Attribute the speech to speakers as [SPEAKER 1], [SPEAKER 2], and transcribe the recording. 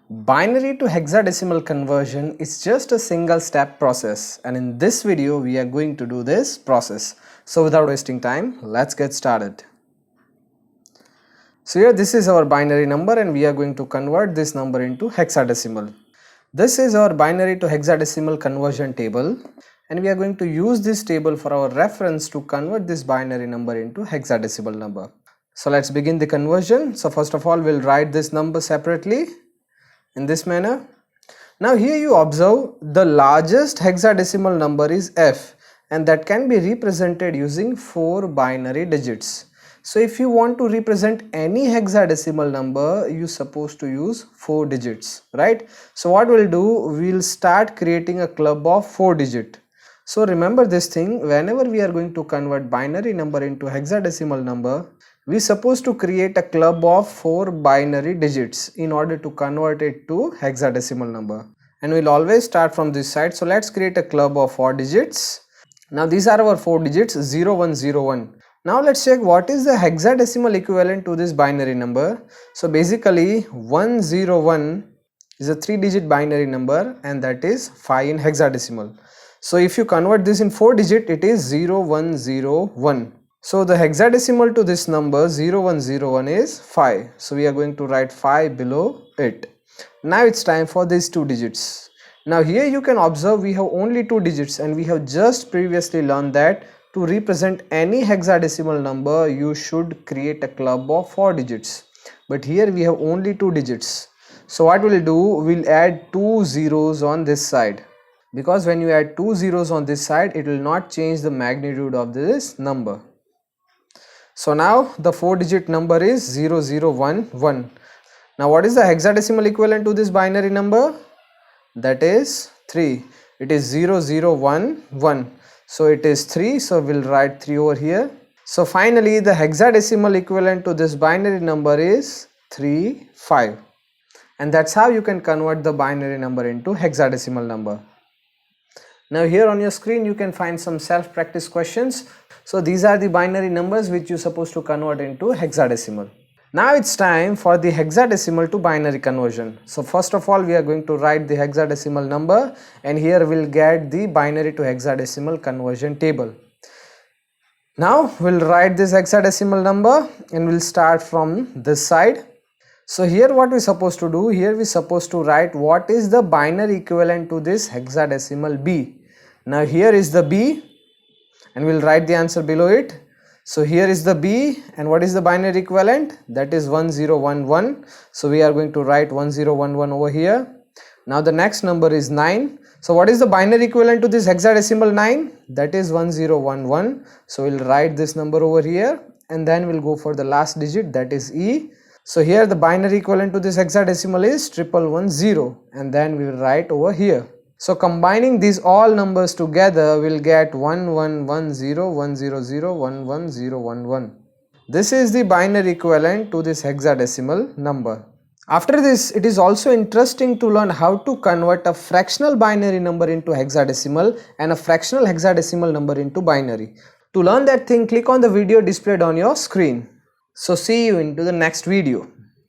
[SPEAKER 1] Binary to hexadecimal conversion is just a single step process, and in this video we are going to do this process. So without wasting time, let's get started. So here this is our binary number and we are going to convert this number into hexadecimal. This is our binary to hexadecimal conversion table and we are going to use this table for our reference to convert this binary number into hexadecimal number. So let's begin the conversion. So first of all, we'll write this number separately in this manner. Now here you observe the largest hexadecimal number is f, and that can be represented using 4 binary digits. So if you want to represent any hexadecimal number, you're supposed to use 4 digits, right? So what we'll do, we'll start creating a club of 4 digit. So remember this thing, whenever we are going to convert binary number into hexadecimal number, we supposed to create a club of 4 binary digits in order to convert it to hexadecimal number, and we'll always start from this side. So let's create a club of 4 digits. Now these are our 4 digits 0101. Now let's check what is the hexadecimal equivalent to this binary number. So basically 101 is a 3-digit binary number and that is 5 in hexadecimal. So if you convert this in 4 digit, it is 0101. So the hexadecimal to this number 0101 is 5. So we are going to write 5 below it. Now it's time for these 2 digits. Now here you can observe we have only 2 digits and we have just previously learned that to represent any hexadecimal number you should create a club of 4 digits. But here we have only 2 digits. So what we'll do, we'll add 2 zeros on this side. Because when you add 2 zeros on this side, it will not change the magnitude of this number. So now the 4-digit number is 0011. Now what is the hexadecimal equivalent to this binary number? That is 3. It is 0011. So it is 3. So we'll write 3 over here. So finally the hexadecimal equivalent to this binary number is 35. And that's how you can convert the binary number into hexadecimal number. Now here on your screen you can find some self-practice questions. So these are the binary numbers which you're supposed to convert into hexadecimal. Now it's time for the hexadecimal to binary conversion. So first of all we are going to write the hexadecimal number and here we'll get the binary to hexadecimal conversion table. Now we'll write this hexadecimal number and we'll start from this side. So here what we're supposed to do, here we're supposed to write what is the binary equivalent to this hexadecimal B. Now here is the B and we'll write the answer below it. So here is the B and what is the binary equivalent? That is 1011. So we are going to write 1011 over here. Now the next number is 9. So what is the binary equivalent to this hexadecimal 9? That is 1011. So we'll write this number over here and then we'll go for the last digit, that is E. So here the binary equivalent to this hexadecimal is 1110 and then we will write over here. So combining these all numbers together we'll get 111011011011. This is the binary equivalent to this hexadecimal number. After this, it is also interesting to learn how to convert a fractional binary number into hexadecimal and a fractional hexadecimal number into binary. To learn that thing, click on the video displayed on your screen. So see you into the next video.